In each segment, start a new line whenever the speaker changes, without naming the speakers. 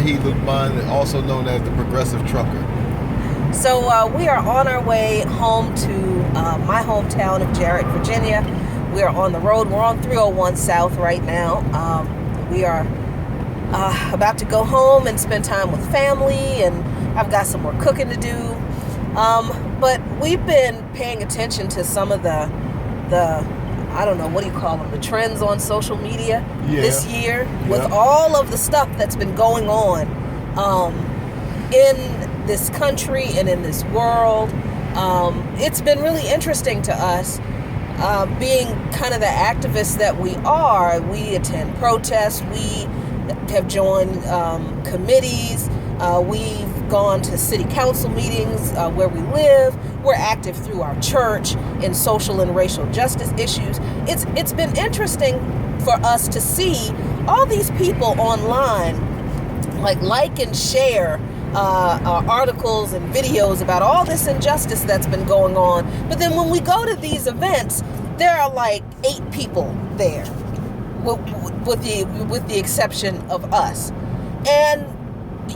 Waheed Luqman, also known as the Progressive Trucker.
So we are on our way home to my hometown of Jarrett, Virginia. We are on the road. We're on 301 South right now. We are about to go home and spend time with family, and I've got some more cooking to do. But we've been paying attention to some of the I don't know, what do you call them, the trends on social media this year with all of the stuff that's been going on in this country and in this world. It's been really interesting to us, being kind of the activists that we are. We attend protests, we have joined committees, we've gone to city council meetings where we live. We're active through our church in social and racial justice issues. It's been interesting for us to see all these people online like and share articles and videos about all this injustice that's been going on. But then when we go to these events, there are like 8 people there, with the exception of us. And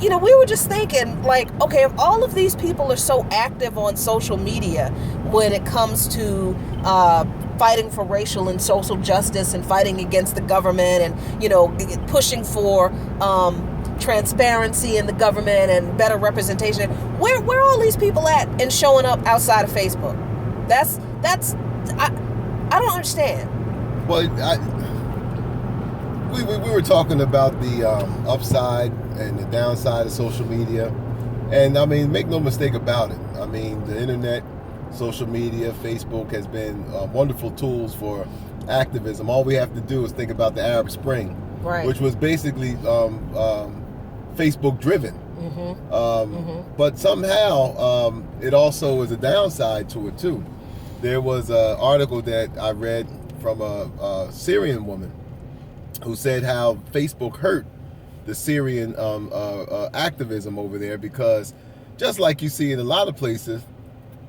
you know, we were just thinking, like, okay, if all of these people are so active on social media when it comes to fighting for racial and social justice and fighting against the government and, you know, pushing for transparency in the government and better representation, where are all these people at and showing up outside of Facebook? That's I don't understand.
Well, we were talking about the upside and the downside of social media, and I mean, make no mistake about it. I mean, the internet, social media, Facebook has been wonderful tools for activism. All we have to do is think about the Arab Spring,
right,
which was basically Facebook driven. But somehow it also is a downside to it too. There was an article that I read from a Syrian woman who said how Facebook hurt the Syrian activism over there, because just like you see in a lot of places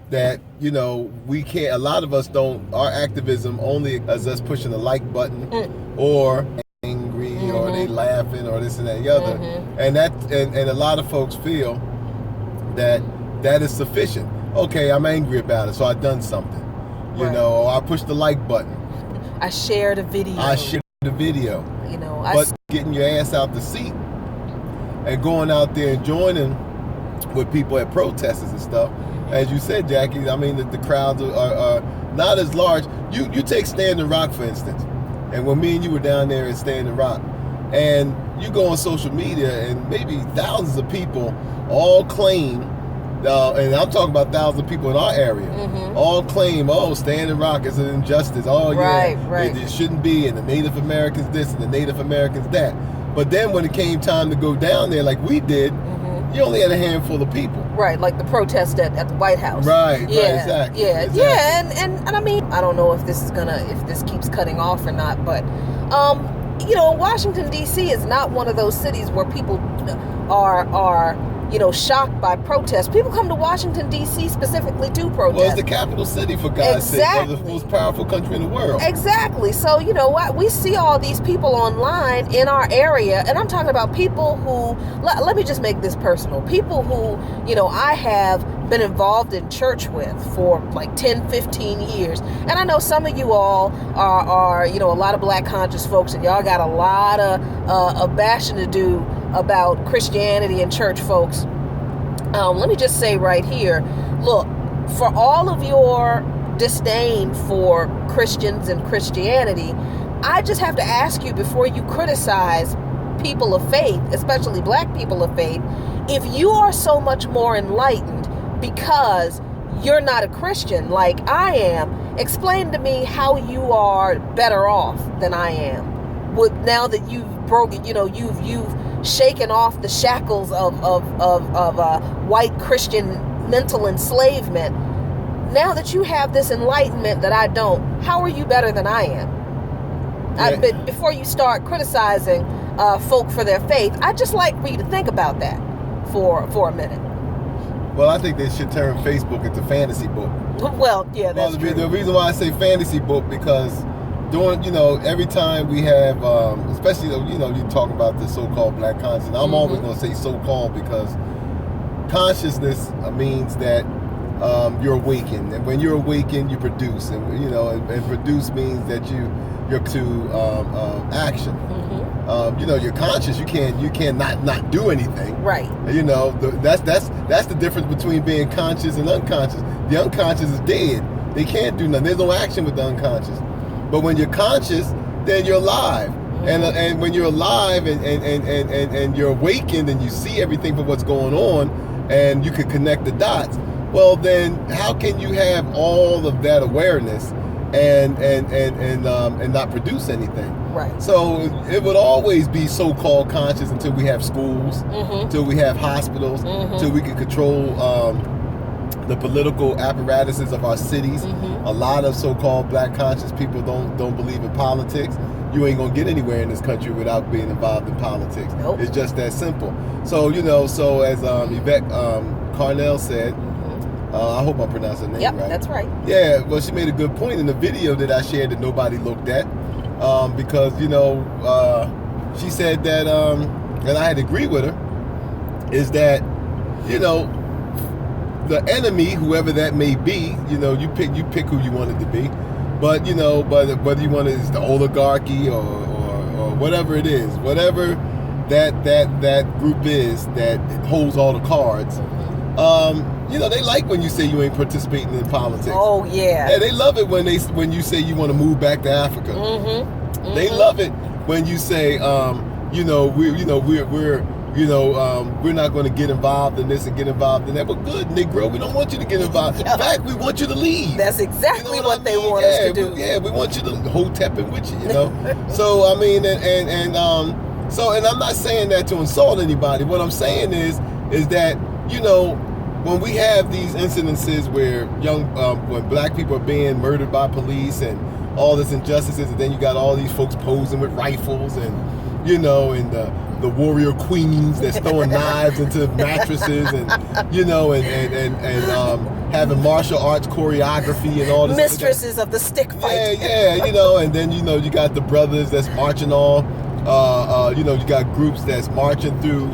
that, you know, we can't, a lot of us don't, our activism only is us pushing the like button or angry or they laughing or this and that and the other. And that and a lot of folks feel that that is sufficient. Okay, I'm angry about it, so I've done something. You know, or I pushed the like button.
I shared a video.
You know, but getting your ass out the seat and going out there and joining with people at protests and stuff, as you said, Jackie, I mean, the crowds are not as large. You take Standing Rock, for instance, and when me and you were down there at Standing Rock, and you go on social media and maybe thousands of people all claim, and I'm talking about thousands of people in our area, all claim, oh, Standing Rock is an injustice. Oh, yeah, it shouldn't be, and the Native Americans this and the Native Americans that. But then when it came time to go down there like we did, you only had a handful of people. Right,
like the protest at the White House.
Right, exactly.
Yeah, and I mean, I don't know if this keeps cutting off or not, but you know, Washington D.C. is not one of those cities where people are you know, shocked by protests. People come to Washington, D.C. specifically to protest.
Well, it's the capital city, for God's sake. It's the most powerful country in the world.
Exactly. So, you know what? We see all these people online in our area, and I'm talking about people who, let me just make this personal. People who, you know, I have been involved in church with for like 10, 15 years. And I know some of you all are you know, a lot of black conscious folks, and y'all got a lot of bashing to do about Christianity and church folks. Let me just say right here, look, for all of your disdain for Christians and Christianity, I just have to ask you, before you criticize people of faith, especially black people of faith, if you are so much more enlightened because you're not a Christian like I am, explain to me how you are better off than I am. Now that you've broken, you know, you've shaken off the shackles of white Christian mental enslavement. Now that you have this enlightenment that I don't, how are you better than I am? But before you start criticizing folk for their faith, I'd just like for you to think about that for a minute.
Well, I think they should turn Facebook into fantasy book.
Well, yeah, that's true.
The reason why I say fantasy book, because During, every time we have, especially, you talk about the so-called black consciousness. I'm always going to say so-called because consciousness means that you're awakened, and when you're awakened, you produce, and and produce means that you're to action. You're conscious. You can't not do anything.
Right.
That's the difference between being conscious and unconscious. The unconscious is dead. They can't do nothing. There's no action with the unconscious. But when you're conscious, then you're alive. And when you're alive and you're awakened and you see everything for what's going on, and you can connect the dots, well, then how can you have all of that awareness and not produce anything?
Right.
So it would always be so-called conscious until we have schools, until we have hospitals, until we can control the political apparatuses of our cities. A lot of so-called black conscious people don't believe in politics. You ain't gonna get anywhere in this country without being involved in politics.
Nope.
It's just that simple. So so as Yvette Carnell said, I hope I'm pronouncing her name right.
Yep, that's right.
Yeah, well, she made a good point in the video that I shared that nobody looked at, because she said that, and I had to agree with her, is that the enemy, whoever that may be, you pick who you want it to be, but but whether you want it is the oligarchy or whatever it is, whatever that group is that holds all the cards. They like when you say you ain't participating in politics.
Oh yeah.
Yeah, they love it when you say you want to move back to Africa. They love it when you say, we're not going to get involved in this and get involved in that. But good, Negro, we don't want you to get involved. In fact, we want you to leave.
That's exactly what they want us to do.
We want you to hotep it with you. So I mean, and I'm not saying that to insult anybody. What I'm saying is that when we have these incidences where when black people are being murdered by police and all this injustices, and then you got all these folks posing with rifles and and the warrior queens that's throwing knives into mattresses and having martial arts choreography and all this.
Mistresses of the stick fight.
Yeah, and then you got the brothers that's marching on. You got groups that's marching through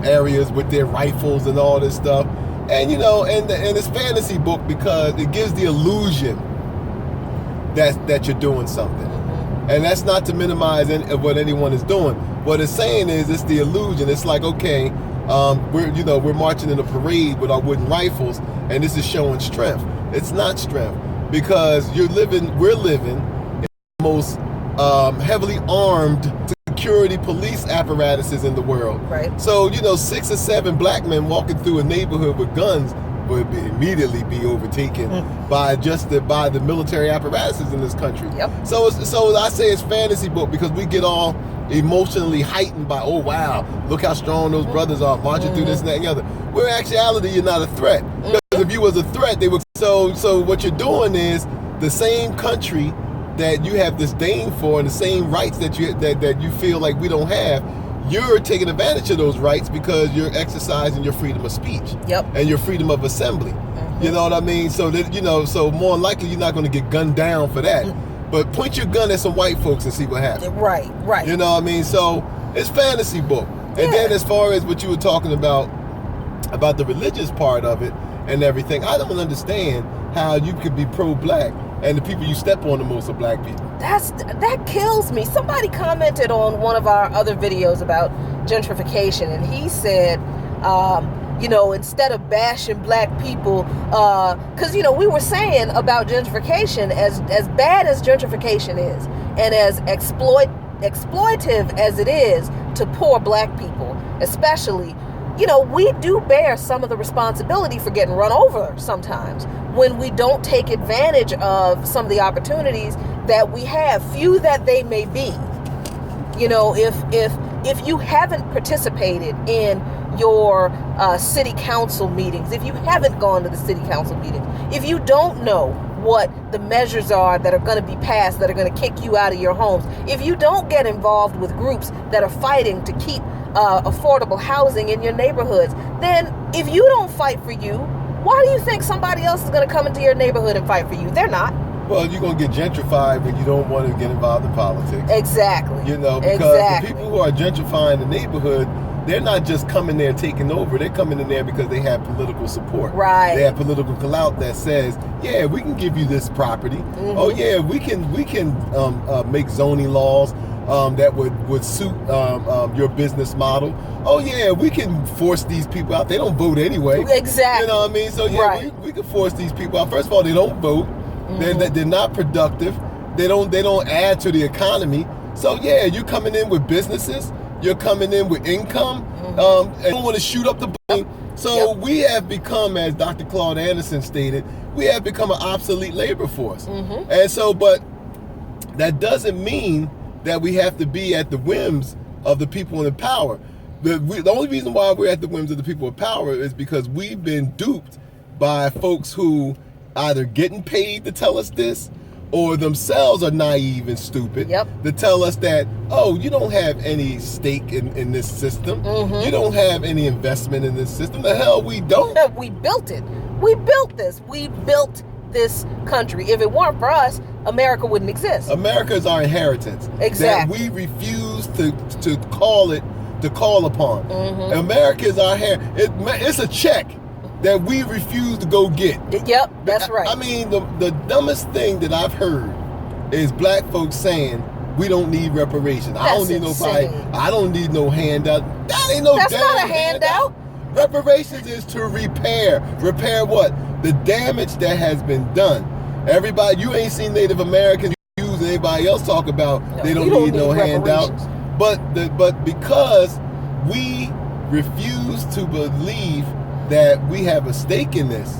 areas with their rifles and all this stuff. And and it's fantasy book because it gives the illusion that you're doing something. And that's not to minimize what anyone is doing. What it's saying is it's the illusion. It's like, okay, we're marching in a parade with our wooden rifles, and this is showing strength. It's not strength, because we're living in the most heavily armed security police apparatuses in the world.
Right.
So 6 or 7 black men walking through a neighborhood with guns would immediately be overtaken by the military apparatuses in this country.
Yep.
So I say it's fantasy book because we get all emotionally heightened by, oh wow, look how strong those brothers are marching through this and that and the other. Where in actuality you're not a threat. Because if you was a threat, they would. So what you're doing is the same country that you have disdain for and the same rights that you feel like we don't have. You're taking advantage of those rights because you're exercising your freedom of speech.
Yep.
And your freedom of assembly. You know what I mean? So that so more than likely you're not going to get gunned down for that. But point your gun at some white folks and see what happens.
Right.
You know what I mean? So it's fantasy book. And then as far as what you were talking about the religious part of it and everything, I don't understand how you could be pro-black and the people you step on the most are black people.
That kills me. Somebody commented on one of our other videos about gentrification, and he said, instead of bashing black people, because we were saying about gentrification, as bad as gentrification is, and as exploitive as it is to poor black people, especially, we do bear some of the responsibility for getting run over sometimes when we don't take advantage of some of the opportunities that we have, few that they may be. If you haven't participated in your city council meetings, if you haven't gone to the city council meetings, if you don't know what the measures are that are going to be passed that are going to kick you out of your homes, if you don't get involved with groups that are fighting to keep affordable housing in your neighborhoods, then if you don't fight for you, why do you think somebody else is going to come into your neighborhood and fight for you? They're not.
Well, you're going to get gentrified when you don't want to get involved in politics.
Exactly.
You know, because the people who are gentrifying the neighborhood, they're not just coming there taking over. They're coming in there because they have political support.
Right.
They have political clout that says, yeah, we can give you this property. Mm-hmm. Oh, yeah, we can make zoning laws that would suit your business model. Oh, yeah, we can force these people out. They don't vote anyway.
Exactly.
You know what I mean? So, yeah, right. we can force these people out. First of all, they don't vote. Mm-hmm. They're not productive. They don't add to the economy. So, yeah, you're coming in with businesses. You're coming in with income, and you don't want to shoot up the building. So we have become, as Dr. Claude Anderson stated, we have become an obsolete labor force. Mm-hmm. And so, but that doesn't mean that we have to be at the whims of the people in power. The only reason why we're at the whims of the people in power is because we've been duped by folks who either getting paid to tell us this, or themselves are naive and stupid to tell us that, oh, you don't have any stake in this system. Mm-hmm. You don't have any investment in this system. The hell we don't.
We built it. We built this. We built this country. If it weren't for us, America wouldn't exist.
America is our inheritance.
Exactly.
That we refuse to call upon. Mm-hmm. America is our it's a check that we refuse to go get.
Yep, that's right.
I mean, the dumbest thing that I've heard is black folks saying, we don't need reparations. I don't need nobody. I don't need no handout. That ain't no damn handout. That's not a handout. Reparations is to repair. Repair what? The damage that has been done. Everybody, you ain't seen Native Americans use and anybody else talk about they don't need no handout. But because we refuse to believe that we have a stake in this,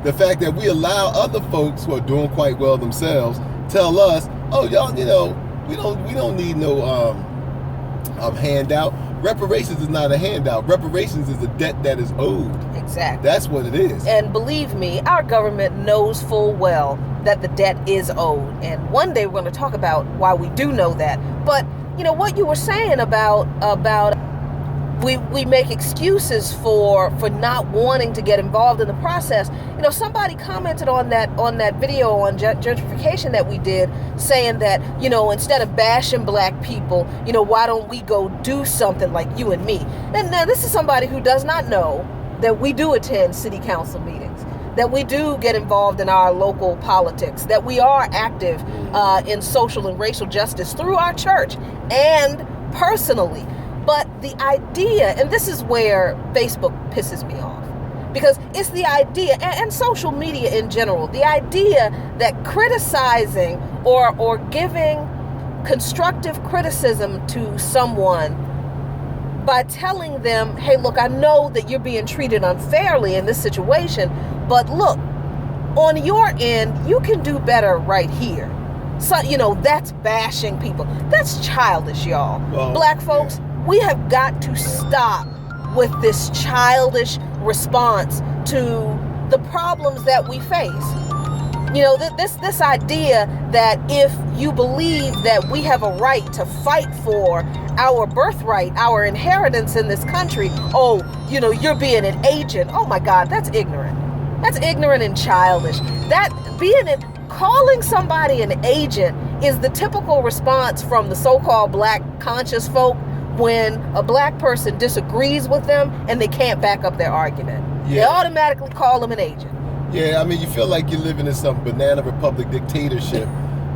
the fact that we allow other folks who are doing quite well themselves tell us, oh, y'all, you know, we don't need no handout. Reparations is not a handout. Reparations is a debt that is owed.
Exactly.
That's what it is.
And believe me, our government knows full well that the debt is owed. And one day we're going to talk about why we do know that. But you know what you were saying about we make excuses for not wanting to get involved in the process. You know, somebody commented on that video on gentrification that we did, saying that, you know, instead of bashing black people, you know, why don't we go do something like you and me? And now this is somebody who does not know that we do attend city council meetings, that we do get involved in our local politics, that we are active in social and racial justice through our church and personally. But the idea, and this is where Facebook pisses me off, because it's the idea, and social media in general, the idea that criticizing or giving constructive criticism to someone by telling them, hey, look, I know that you're being treated unfairly in this situation, but look, on your end, you can do better right here. So, you know, that's bashing people. That's childish, y'all. Well, black folks, we have got to stop with this childish response to the problems that we face. You know, this idea that if you believe that we have a right to fight for our birthright, our inheritance in this country, oh, you know, you're being an agent. Oh my God, that's ignorant. That's ignorant and childish. Calling somebody an agent is the typical response from the so-called black conscious folk when a black person disagrees with them and they can't back up their argument. Yeah. They automatically call them an agent.
Yeah, I mean, you feel like you're living in some banana republic dictatorship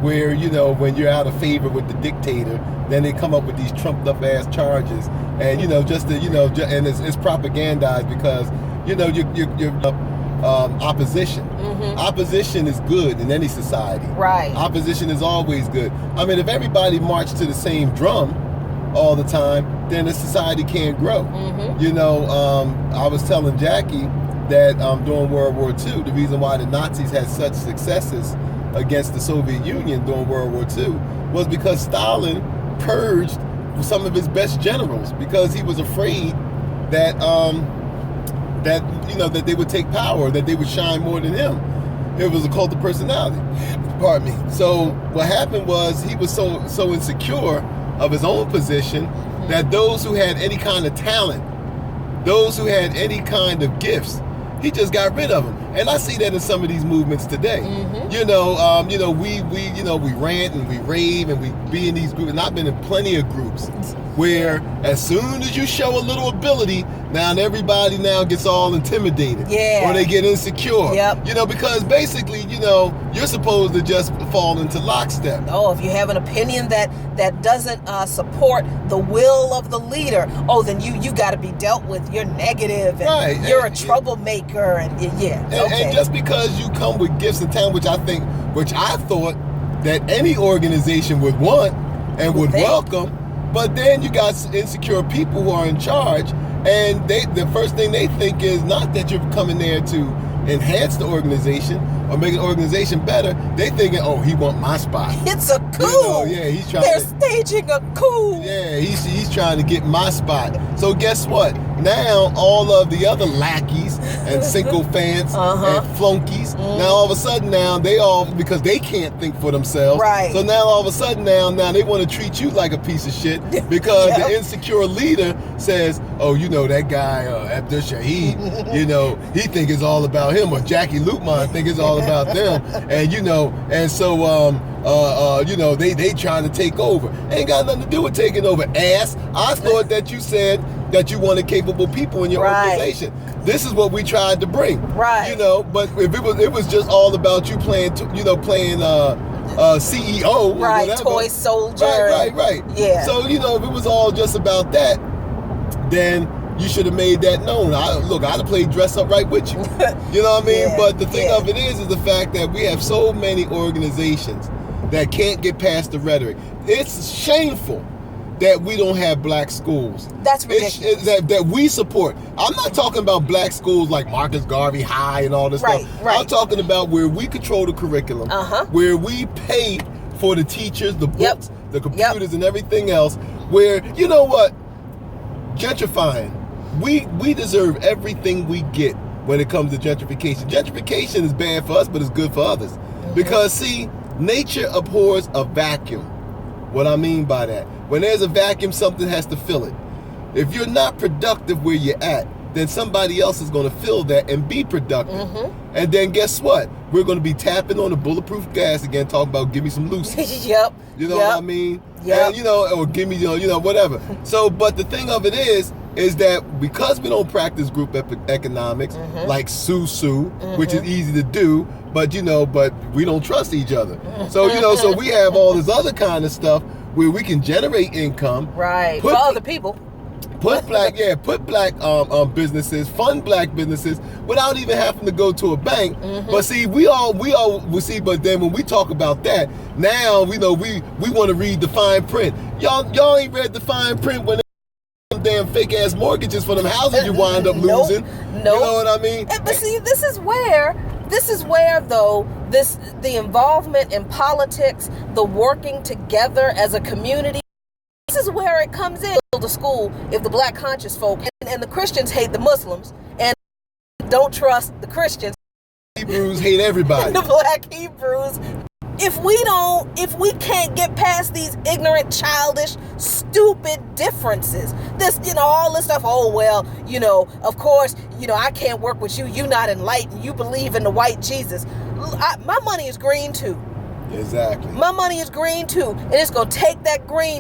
where, you know, when you're out of favor with the dictator, then they come up with these trumped up ass charges. And, you know, and it's propagandized because, you know, you're opposition. Mm-hmm. Opposition is good in any society.
Right.
Opposition is always good. I mean, if everybody marched to the same drum all the time, then the society can't grow. Mm-hmm. You know, I was telling Jackie that during World War II, the reason why the Nazis had such successes against the Soviet Union during World War II was because Stalin purged some of his best generals because he was afraid that that they would take power, that they would shine more than him. It was a cult of personality. Pardon me. So what happened was he was so insecure of his own position that those who had any kind of talent, those who had any kind of gifts, he just got rid of them. And I see that in some of these movements today. We rant and we rave and we be in these groups. And I've been in plenty of groups where as soon as you show a little ability, now everybody now gets all intimidated.
Yeah.
Or they get insecure.
Yep.
Because basically, you're supposed to just fall into lockstep.
Oh, if you have an opinion that doesn't support the will of the leader, then you got to be dealt with. You're negative, and
right.
You're a troublemaker, and
And just because you come with gifts and talent, which I thought that any organization would want and would welcome, but then you got insecure people who are in charge, and the first thing they think is not that you're coming there to enhance the organization or make an organization better. They thinking, he want my spot.
It's a coup.
He's trying.
They're staging a coup.
Yeah, he's trying to get my spot. So guess what? Now all of the other lackeys and sycophants and flunkies, now all of a sudden they all, because they can't think for themselves.
Right.
So now all of a sudden now they want to treat you like a piece of shit because the insecure leader says, that guy Abdul Shahid, he think it's all about him, or Jackie Luqman think it's all about them, and so they trying to take over. Ain't got nothing to do with taking over, ass. I thought that you said that you wanted capable people in your organization. This is what we tried to bring.
Right.
But if it was just all about you playing CEO,
right,
or whatever,
toy soldier.
Right.
Yeah.
So if it was all just about that, then you should have made that known. I'd have played dress up right with you. You know what I mean? But the thing of it is the fact that we have so many organizations that can't get past the rhetoric. It's shameful that we don't have black schools.
That's ridiculous.
That we support. I'm not talking about black schools like Marcus Garvey High and all this stuff.
Right.
I'm talking about where we control the curriculum, where we pay for the teachers, the books, the computers, and everything else. Where, gentrifying. We deserve everything we get when it comes to gentrification. Gentrification is bad for us, but it's good for others. Because, see, nature abhors a vacuum. What I mean by that, when there's a vacuum, something has to fill it. If you're not productive where you're at, then somebody else is going to fill that and be productive. And then guess what? We're going to be tapping on the bulletproof gas again, talking about give me some loose.
Yep.
You know what I mean?
Yep.
And, or give me, whatever. So, but the thing of it is that because we don't practice group economics, like Susu, which is easy to do, but we don't trust each other. So, so we have all this other kind of stuff where we can generate income.
Right. For other people.
Put black businesses, fund black businesses without even having to go to a bank. But see, we all see. But then when we talk about that, now we want to read the fine print. Y'all ain't read the fine print when them damn fake ass mortgages for them houses you wind up losing. You know what I mean?
But see, this is where though the involvement in politics, the working together as a community. This is where it comes in. The school, if the black conscious folk and the Christians hate the Muslims and don't trust the Christians,
Hebrews hate everybody.
The black Hebrews. If we can't get past these ignorant, childish, stupid differences, this, all this stuff, of course, I can't work with you. You're not enlightened. You believe in the white Jesus. My money is green too.
Exactly.
My money is green too. And it's going to take that green